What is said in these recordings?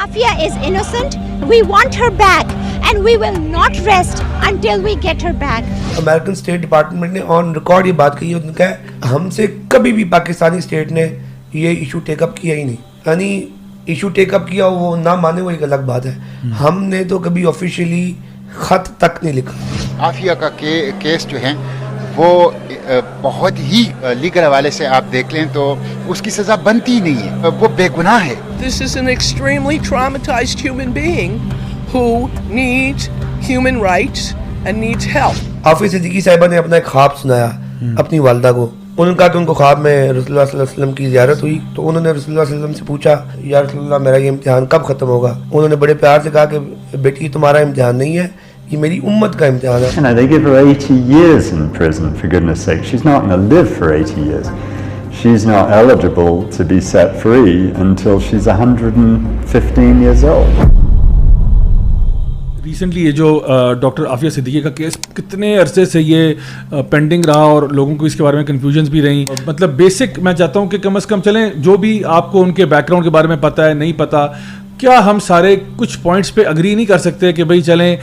Afia is innocent. We want her back and we will not rest until we get her back. American state department ने on record ये बात कही है, उन्होंने कहा है हमसे कभी भी पाकिस्तानी स्टेट ने ये इशू टेकअप किया ही नहीं. यानी इशू टेकअप किया वो ना माने वो एक अलग बात है. हमने तो कभी ऑफिशियली खत तक नहीं लिखा. आफिया का केस जो है वो बहुत ही लीगल हवाले से आप देख लें तो उसकी सजा बनती ही नहीं है, वो बेगुनाह है. This is an extremely traumatized human being who needs human rights and needs help. हाफिज सिद्दीकी साहिबा ने अपना एक ख्वाब सुनाया अपनी वालदा को. उन्होंने कहा कि उनको ख्वाब में रसूलुल्लाह सल्लल्लाहु अलैहि वसल्लम की ज़ियारत हुई, तो उन्होंने रसूलुल्लाह सल्लल्लाहु अलैहि वसल्लम से पूछा या रसूलुल्लाह मेरा ये इम्तिहान कब ख़त्म होगा. उन्होंने बड़े प्यार से कहा कि बेटी तुम्हारा इम्तिहान नहीं है, ये मेरी उम्मत का इम्तिहान है. You know, they give her 80 years in prison, for goodness sake. She's not going to live for 80 years. She's not eligible to be set free until she's 115 years old. Recently ये जो डॉक्टर आफिया सिद्दीकी का case कितने अरसे से ये pending रहा और लोगों को इसके बारे में कन्फ्यूजन्स भी रही. मतलब बेसिक मैं चाहता हूँ कि कम से कम चलें जो भी आपको उनके बैकग्राउंड के बारे में पता है नहीं पता, क्या हम सारे कुछ पॉइंट्स पे अग्री नहीं कर सकते कि भाई चलें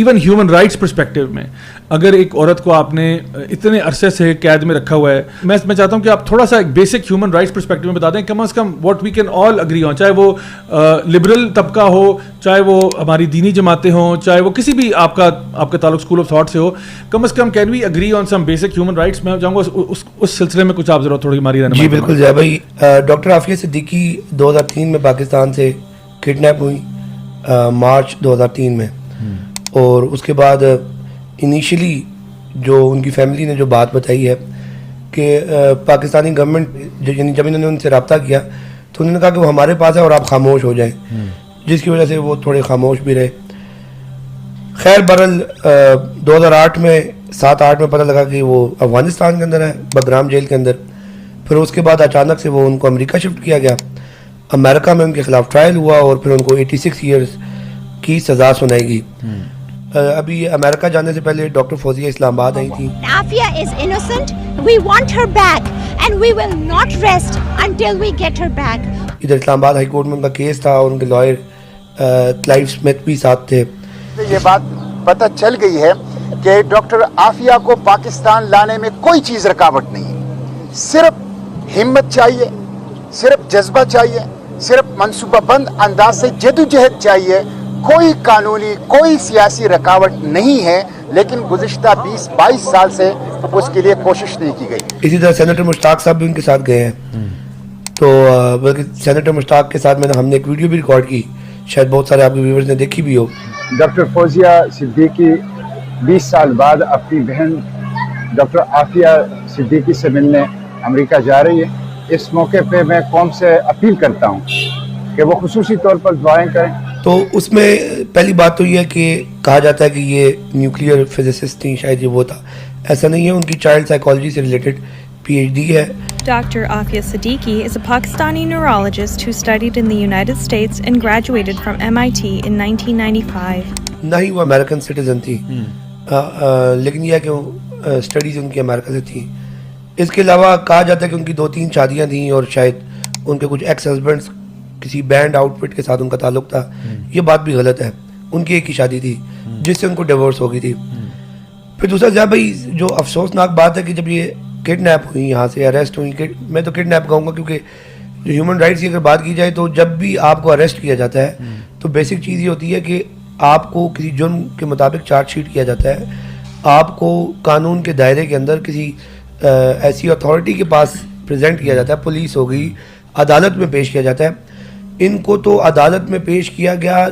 इवन ह्यूमन राइट्स पर्सपेक्टिव में अगर एक औरत को आपने इतने अरसे से कैद में रखा हुआ है, मैं चाहता हूं कि आप थोड़ा सा एक बेसिक ह्यूमन राइट्स पर्सपेक्टिव में बता दें कम से कम what we can all agree on, चाहे वो लिबरल तबका हो, चाहे वो हमारी दीनी जमातें हों, चाहे वो किसी भी आपका ताल्लुक स्कूल ऑफ थॉट से हो, कम से कम can we agree on some basic human rights. मैं चाहूँगा उस सिलसिले में कुछ आप जरा थोड़ी हमारी रहनुमाई. जी बिल्कुल जय भाई. डॉक्टर आफिया सिद्दीकी 2003 में पाकिस्तान से किडनैप हुई मार्च 2003 में, और उसके बाद इनिशियली जो उनकी फैमिली ने जो बात बताई है कि पाकिस्तानी गवर्नमेंट जब इन्होंने उनसे रब्ता किया तो उन्होंने कहा कि वो हमारे पास है और आप खामोश हो जाएं, जिसकी वजह से वो थोड़े खामोश भी रहे. खैर बहरहाल 2008 में 7-8 में पता लगा कि वो अफगानिस्तान के अंदर है, बगराम जेल के अंदर. फिर उसके बाद अचानक से वो उनको अमेरिका शिफ्ट किया गया. अमेरिका में उनके खिलाफ ट्रायल हुआ और फिर उनको 86 ईयर्स की सज़ा सुनाई गई. अभी अमेरिका जाने से पहले डॉक्टर फौजिया इस्लामाबाद आई थी. Afia is innocent. We want her back and we will not rest until we get her back. इधर इस्लामाबाद हाई कोर्ट में उनका केस था और उनके लॉयर क्लाइव स्मिथ भी साथ थे. ये बात पता चल गई है कि डॉक्टर आफिया को पाकिस्तान लाने में कोई चीज़ रुकावट नहीं है. सिर्फ हिम्मत चाहिए, सिर्फ जज्बा चाहिए, सिर्फ मनसूबाबंद अंदाज से जदोजहद चाहिए. कोई कानूनी कोई सियासी रुकावट नहीं है, लेकिन गुज़िश्ता 20-22 साल से उसके लिए कोशिश नहीं की गई. इसी तरह सेनेटर मुश्ताक साहब भी उनके साथ गए हैं. तो बल्कि सेनेटर मुश्ताक के साथ हमने एक वीडियो भी रिकॉर्ड की, शायद बहुत सारे आपके व्यूअर्स ने देखी भी हो. डॉक्टर फौजिया सिद्दीकी 20 साल बाद अपनी बहन डॉक्टर आफिया सिद्दीकी से मिलने अमेरिका जा रही है. इस मौके पे मैं कौम से अपील करता हूँ कि वो खुसूसी तौर पर दुआएं करें. तो उसमें पहली बात तो ये है कि कहा जाता है कि ये न्यूक्लियर फिजिसिस्ट थी, शायद ये वो था. ऐसा नहीं है, उनकी चाइल्ड साइकोलॉजी से रिलेटेड PhD है. Dr. Afia Siddiqui is a Pakistani neurologist who studied in the United States and graduated from MIT in 1995. ना ही वो अमेरिकन सिटीजन थी, लेकिन यह है कि स्टडीज़ उनकी अमेरिका से थी. इसके अलावा कहा जाता है कि उनकी 2-3 शादियाँ थीं और शायद उनके कुछ एक्स हस्बैंड्स किसी बैंड आउटफिट के साथ उनका ताल्लुक था. ये बात भी गलत है. उनकी एक ही शादी थी जिससे उनको डिवोर्स हो गई थी. फिर दूसरा जब भाई जो अफसोसनाक बात है कि जब ये किडनैप हुई, यहाँ से अरेस्ट हुई, मैं तो किडनैप कहूँगा क्योंकि जो ह्यूमन राइट्स की अगर बात की जाए तो जब भी आपको अरेस्ट किया जाता है तो बेसिक चीज़ ये होती है कि आपको किसी जुर्म के मुताबिक चार्जशीट किया जाता है. आपको कानून के दायरे के अंदर किसी ऐसी अथॉरिटी के पास प्रेजेंट किया जाता है, पुलिस हो गई, अदालत में पेश किया जाता है. इनको तो अदालत में पेश किया गया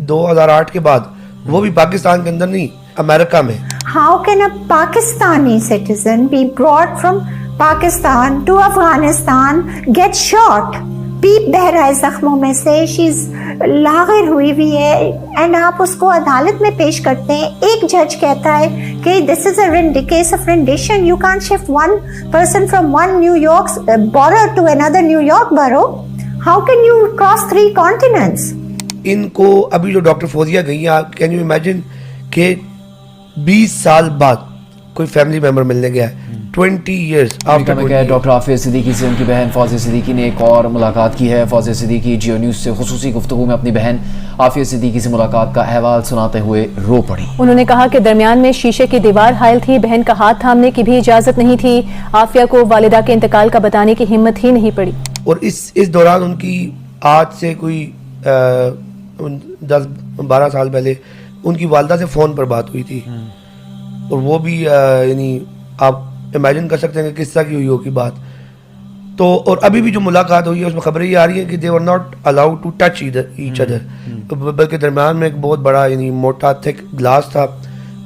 2008 के बाद, वो भी पाकिस्तान के अंदर नहीं, अमेरिका में. How can a Pakistani citizen be brought from Pakistan to Afghanistan, get shot? पीप बह रहा है जख्मों में से, शीज लागिर हुई हुई है, एंड आप उसको अदालत में पेश करते हैं. एक जज कहता है कि this is a case of rendition. You can't shift one person from one New York borough to another New York borough. How can you cross 3 continents? इनको अभी जो डॉक्टर फौजिया गई हैं, कैन यू इमेजिन कि 20 साल बाद کوئی فیملی ممبر ملنے گیا ہے 20 years امریکہ میں گئے ڈاکٹر عافیہ صدیقی سے ان کی بہن فوزیہ صدیقی نے ایک اور ملاقات کی ہے. فوزیہ صدیقی جیو نیوز سے خصوصی گفتگو میں اپنی بہن عافیہ صدیقی سے ملاقات کا احوال سناتے ہوئے رو پڑی. انہوں نے کہا کہ درمیان میں شیشے کی دیوار حائل تھی, بہن کا ہاتھ تھامنے کی بھی اجازت نہیں تھی. عافیہ کو والدہ کے انتقال کا بتانے کی ہمت ہی نہیں پڑی. اور اس دوران ان کی آج سے کوئی 10-12 سال پہلے ان کی والدہ سے فون پر بات ہوئی تھی, اور وہ بھی یعنی آپ امیجن کر سکتے ہیں کہ کس طرح کی ہوئی ہوگی بات. تو اور ابھی بھی جو ملاقات ہوئی ہے اس میں خبریں یہ آ رہی ہیں کہ they were not allowed to touch each other, بلکہ درمیان میں ایک بہت بڑا یعنی موٹا تھک گلاس تھا,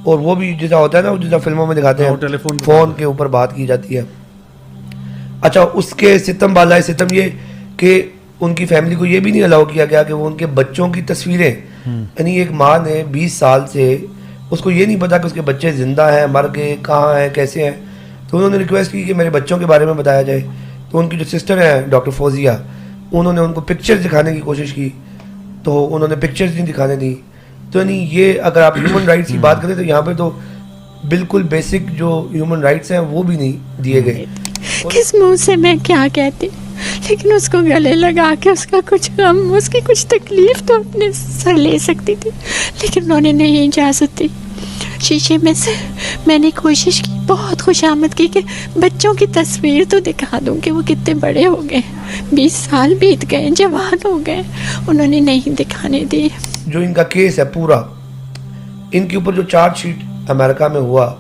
اور وہ بھی جیسا ہوتا ہے نا جیسا فلموں میں دکھاتے ہیں فون کے اوپر بات کی جاتی ہے. اچھا, اس کے ستم بالائے ستم یہ کہ ان کی فیملی کو یہ بھی نہیں الاؤ کیا گیا کہ وہ ان کے بچوں کی تصویریں, یعنی ایک ماں نے 20 سال سے اس کو یہ نہیں پتا کہ اس کے بچے زندہ ہیں, مر گئے, کہاں ہیں, کیسے ہیں. تو انہوں نے ریکویسٹ کی کہ میرے بچوں کے بارے میں بتایا جائے. تو ان کی جو سسٹر ہیں ڈاکٹر فوزیہ, انہوں نے ان کو پکچرز دکھانے کی کوشش کی, تو انہوں نے پکچرز نہیں دکھانے دی. تو یعنی یہ اگر آپ ہیومن رائٹس کی بات کریں تو یہاں پہ تو بالکل بیسک جو ہیومن رائٹس ہیں وہ بھی نہیں دیے گئے. کس منہ سے میں کیا کہتی, لیکن اس کو گلے لگا کے اس کا کچھ غم, اس کی کچھ تکلیف تو اپنے سر لے سکتی تھی, لیکن انہوں نے نہیں اجازت دی. شیشے میں سے میں نے کوشش کی, بہت خوش آمد کی کہ بچوں کی تصویر تو دکھا دوں کہ وہ کتنے بڑے ہو گئے, 20 سال بیت گئے, جوان ہو گئے. انہوں نے نہیں دکھانے دی. جو ان کا کیس ہے پورا, ان کے اوپر جو چارج شیٹ امریکہ میں ہوا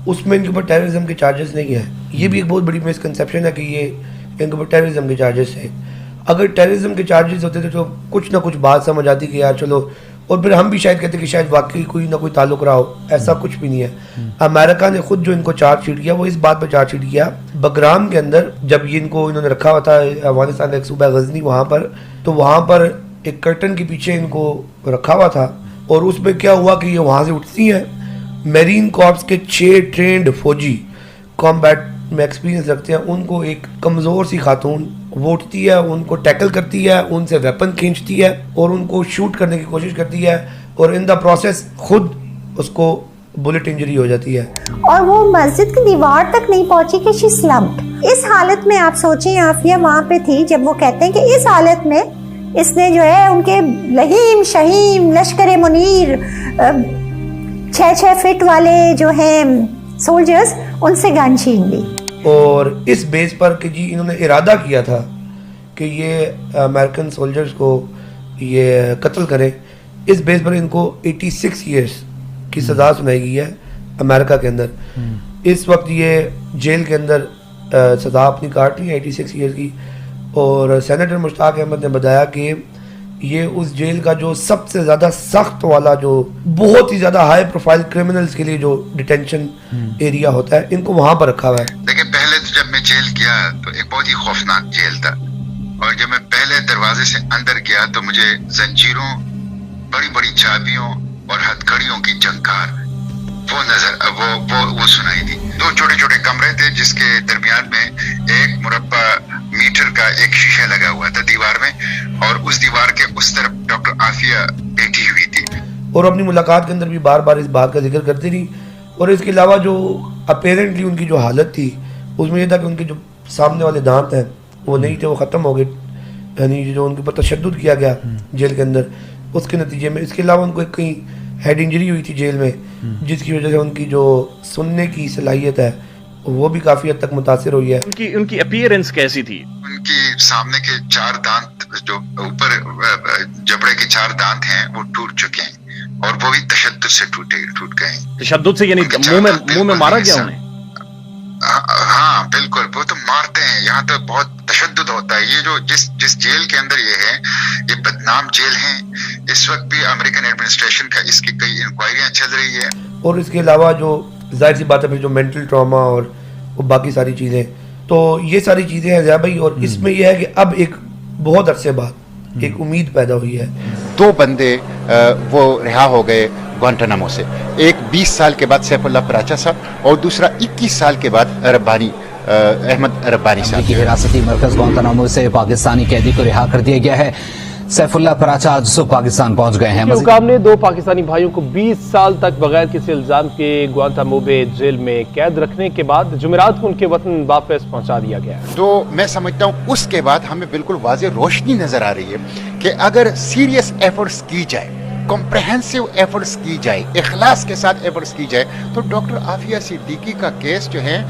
اس میں ان کے اوپر ٹیررزم کے چارجز نہیں ہیں. یہ بھی ایک بہت بڑی مسکنسیپشن ہے کہ یہ ان کے اوپر ٹیررزم کے چارجز ہیں. اگر ٹیررزم کے چارجز ہوتے تھے تو کچھ نہ کچھ بات سمجھ آتی کہ یار چلو, اور پھر ہم بھی شاید کہتے کہ شاید واقعی کوئی نہ کوئی تعلق رہا ہو. ایسا کچھ بھی نہیں ہے. امریکہ نے خود جو ان کو چارج شیٹ کیا وہ اس بات پہ چارج شیٹ کیا, بگرام کے اندر جب یہ ان کو انہوں نے رکھا ہوا تھا افغانستان کا ایک صوبہ غزنی وہاں پر, تو وہاں پر ایک کرٹن کے پیچھے ان کو رکھا ہوا تھا, اور اس میں کیا ہوا کہ یہ وہاں سے اٹھتی ہیں. میرین کارپس کے 6 ٹرینڈ فوجی کامبیٹ میں ایکسپیرینس رکھتے ہیں, ان کو ایک کمزور سی خاتون وہ اٹھتی ہے, ان کو ٹیکل کرتی ہے, ان سے ویپن کھینچتی ہے اور ان کو شوٹ کرنے کی کوشش کرتی ہے, اور ان دا پروسیس خود اس کو بلٹ انجری ہو جاتی ہے. اور وہ مسجد کی دیوار تک نہیں پہنچی کہ شی سلمپڈ. اس حالت میں آپ سوچیں عافیہ وہاں پہ تھی جب وہ کہتے ہیں کہ اس حالت میں اس نے جو ہے ان کے لہیم شہیم لشکر منیر 6 فٹ والے جو ہیں سولجرز ان سے گن چھین لی. اور اس بیس پر کہ جی انہوں نے ارادہ کیا تھا کہ یہ امریکن سولجرز کو یہ قتل کریں, اس بیس پر ان کو 86 ایئرس کی سزا سنائی گئی ہے امریکہ کے اندر. اس وقت یہ جیل کے اندر سزا اپنی کاٹ رہی ہے 86 ایئرس کی. اور سینیٹر مشتاق احمد نے بتایا کہ یہ اس جیل کا جو سب سے زیادہ سخت والا, جو بہت ہی زیادہ ہائی پروفائل کرمنلز کے لیے جو ڈیٹینشن ایریا ہوتا ہے, ان کو وہاں پر رکھا ہوا ہے. دیکھیں, پہلے تو جب میں جیل گیا تو ایک بہت ہی خوفناک جیل تھا, اور جب میں پہلے دروازے سے اندر گیا تو مجھے زنجیروں, بڑی بڑی چابیوں اور ہتھکڑیوں کی جھنکار وہ سنائی دی. 2 چھوٹے چھوٹے کمرے تھے جس کے درمیان میں ایک مربع میٹر کا ایک شیشہ لگا ہوا تھا دیوار میں, اور اس دیوار کے اس طرف ڈاکٹر عافیہ بیٹھی ہوئی تھی. اور اپنی ملاقات کے اندر بھی بار بار اس بات کا ذکر کرتی رہی. اور اس کے علاوہ جو اپیرنٹلی ان کی جو حالت تھی اس میں یہ تھا کہ ان کے جو سامنے والے دانت ہیں وہ نہیں تھے, وہ ختم ہو گئے, یعنی جو ان کے اوپر تشدد کیا گیا جیل کے اندر اس کے نتیجے میں. اس کے علاوہ ان کو ایک کہیں ہیڈ انجری ہوئی تھی جیل میں, جس کی وجہ سے ان کی جو سننے کی صلاحیت ہے وہ بھی کافی حد تک متاثر ہوئی ہے. ان کی اپیرنس کیسی تھی؟ ان کی سامنے کے 4 دانت جو اوپر جبڑے کے 4 دانت ہیں وہ ٹوٹ چکے ہیں, اور وہ بھی تشدد سے ٹوٹ گئے ہیں. تشدد سے یعنی منہ میں مارا گیا انہیں؟ ہاں بالکل, وہ تو مارتے ہیں. یہاں تو بہت تشدد ہوتا ہے. یہ جو جس جیل کے اندر یہ ہے, یہ بدنام جیل ہیں. اس وقت بھی امریکن ایڈمنسٹریشن کا اس کی کئی انکوائریاں چل رہی ہے. اور اس کے علاوہ جو ظاہر سی بات ہے پھر جو مینٹل ٹراما اور باقی ساری چیزیں, تو یہ ساری چیزیں ہیں ضیاء بھائی. اور اس میں یہ ہے کہ اب ایک بہت عرصے بعد ایک امید پیدا ہوئی ہے. 2 بندے وہ رہا ہو گئے گوانٹانامو سے, ایک 20 سال کے بعد سیف اللہ پراچا صاحب, اور دوسرا 21 سال کے بعد ربانی احمد ربانی صاحب. کی حراستی مرکز گوانتانامو سے پاکستانی قیدی کو رہا کر دیا گیا ہے. सैफ उल्लाह पराचा आज सुबह पाकिस्तान पहुंच गए हैं। हुकाम ने 2 पाकिस्तानी भाइयों को 20 साल तक बगैर किसी इल्जाम के ग्वांटानामो बे जेल में कैद रखने के बाद जुमेरात को उनके वतन वापस पहुंचा दिया गया। तो मैं समझता हूँ उसके बाद हमें बिल्कुल वाज़ेह रोशनी नजर आ रही है कि अगर सीरियस एफर्ट्स की जाए, कॉम्प्रहेंसिव एफर्ट्स की जाए, इखलास के साथ एफर्ट्स की जाए, तो डॉक्टर आफिया सिद्दीकी का केस जो है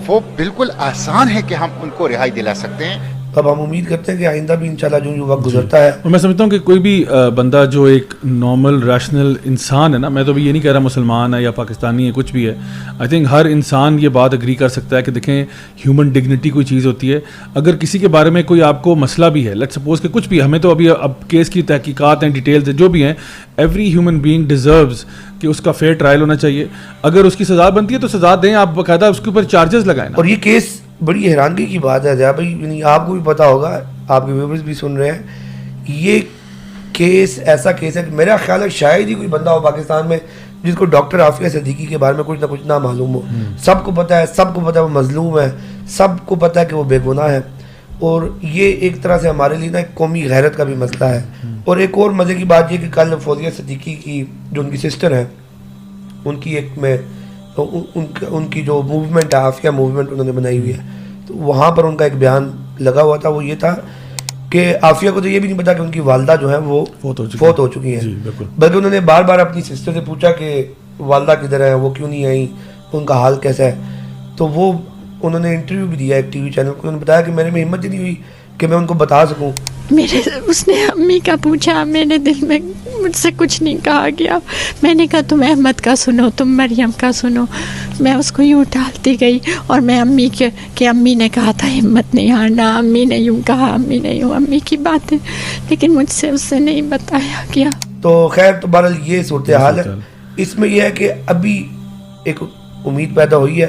वो बिल्कुल आसान है कि हम उनको रिहाई दिला सकते हैं। अब हम उम्मीद करते हैं कि आइंदा भी इंशाल्लाह जो वक्त गुजरता है, और मैं समझता हूँ कि कोई भी बंदा जो एक नॉर्मल रैशनल इंसान है ना, मैं तो अभी ये नहीं कह रहा मुसलमान है या पाकिस्तानी है, कुछ भी है, आई थिंक हर इंसान ये बात एग्री कर सकता है कि देखें ह्यूमन डिग्निटी कोई चीज़ होती है। अगर किसी के बारे में कोई आपको मसला भी है, लेट्स सपोज कि कुछ भी, हमें तो अभी अब केस की तहकीकात हैं, डिटेल्स हैं, जो भी हैं, एवरी ह्यूमन बीइंग डिजर्व्स कि उसका फेयर ट्रायल होना चाहिए। अगर उसकी सज़ा बनती है तो सज़ा दें, आप बाकायदा उसके ऊपर चार्जेस लगाएं ना। और ये केस बड़ी हैरानगी की बात है जया भाई, यानी आपको भी पता होगा, आपके व्यूअर्स भी सुन रहे हैं, ये केस ऐसा केस है कि मेरा ख्याल है शायद ही कोई बंदा हो पाकिस्तान में जिसको डॉक्टर आफिया सिद्दीकी के बारे में कुछ ना मालूम हो। सबको पता है वो मजलूम है, सबको पता है कि वो बेगुनाह है, और ये एक तरह से हमारे लिए ना एक कौमी गैरत का भी मसला है। और एक और मज़े की बात ये कि कल फौजिया सिद्दीकी की जो उनकी सिस्टर है, उनकी एक में तो उनकी जो मूवमेंट है, आफिया मूवमेंट उन्होंने बनाई हुई है, तो वहाँ पर उनका एक बयान लगा हुआ था। वो ये था कि आफिया को तो ये भी नहीं पता कि उनकी वालदा जो है वो फोत हो चुकी हैं, बल्कि उन्होंने बार बार अपनी सिस्टर से पूछा कि वालदा किधर है, वो क्यों नहीं आई, उनका हाल कैसा है। तो वो उन्होंने इंटरव्यू भी दिया एक टीवी चैनल को, उन्होंने बताया कि मेरे में हिम्मत ही नहीं हुई कि मैं उनको बता सकूं। उसने अम्मी का पूछा, मैंने दिल में, मुझसे कुछ नहीं कहा गया। मैंने कहा तुम अहमद का सुनो, तुम मरियम का सुनो। मैं उसको यूँ टालती गई, और मैं अम्मी के अम्मी ने कहा था हिम्मत नहीं हारना, अम्मी ने यूँ कहा, अम्मी ने यूँ, अम्मी की बातें, लेकिन मुझसे उससे नहीं बताया गया। तो खैर, तो बहरहाल ये सूरत हाल है। इसमें यह है कि अभी एक उम्मीद पैदा हुई है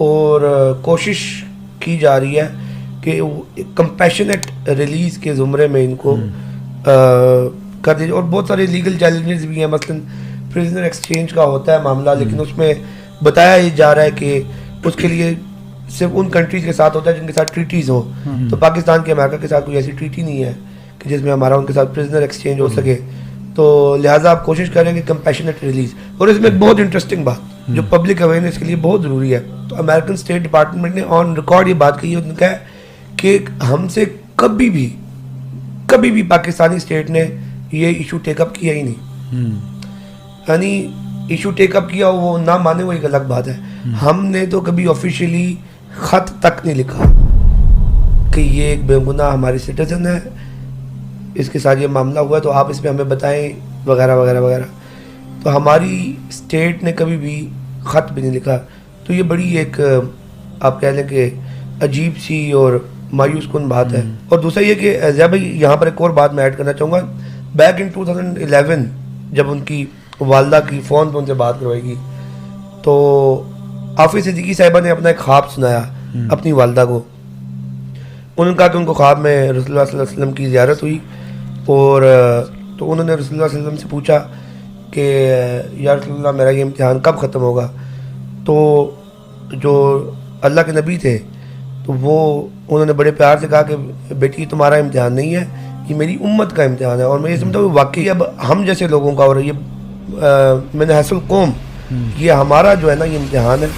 और कोशिश की जा रही है कि कंपैशनेट रिलीज़ के ज़ुमरे में इनको कर दीजिए। और बहुत सारे लीगल चैलेंजेस भी हैं, मसलन प्रिजनर एक्सचेंज का होता है मामला, लेकिन उसमें बताया ये जा रहा है कि उसके लिए सिर्फ उन कंट्रीज़ के साथ होता है जिनके साथ ट्रीटीज़ हो। तो पाकिस्तान के अमेरिका के साथ कोई ऐसी ट्रीटी नहीं है कि जिसमें हमारा उनके साथ प्रिजनर एक्सचेंज हो सके। तो लिहाजा आप कोशिश करेंगे कंपैशनेट रिलीज़। और इसमें एक बहुत इंटरेस्टिंग बात जो पब्लिक अवेयरनेस के लिए बहुत ज़रूरी है, तो अमेरिकन स्टेट डिपार्टमेंट ने ऑन रिकॉर्ड ये बात कही है, उन्होंने कहा कि हमसे कभी भी पाकिस्तानी स्टेट ने ये इशू टेकअप किया ही नहीं। यानी इशू टेकअप किया वो ना माने वो एक अलग बात है, हमने तो कभी ऑफिशियली खत तक नहीं लिखा कि ये एक बेगुनाह हमारे सिटीजन है, इसके साथ ये मामला हुआ है तो आप इस पर हमें बताएं वगैरह वगैरह वगैरह। तो हमारी स्टेट ने कभी भी ख़त भी नहीं लिखा। तो ये बड़ी एक आप कह लें कि अजीब सी और मायूस कुन बात है। और दूसरा ये कि ज़िया भाई यहाँ पर एक और बात मैं ऐड करना चाहूँगा। बैक इन 2011 जब उनकी वालदा की फ़ोन पर उनसे बात करवाएगी तो आफिया सिद्दीकी साहिबा ने अपना एक ख्वाब सुनाया अपनी वालदा को। उन्होंने कहा कि उनको ख्वाब में रसूलुल्लाह सल्लल्लाहु अलैहि वसल्लम की ज़ियारत हुई और तो उन्होंने रसूलुल्लाह सल्लल्लाहु अलैहि वसल्लम से पूछा कि या रसूलुल्लाह मेरा ये इम्तिहान कब ख़त्म होगा। तो जो अल्लाह के नबी थे तो वो उन्होंने बड़े प्यार से कहा कि बेटी तुम्हारा इम्तिहान नहीं है, ये मेरी उम्मत का इम्तिहान है। और मैं ये समझता हूँ वाकई अब हम जैसे लोगों का और ये मैंने हसल कौम ये हमारा जो है ना ये इम्तिहान है।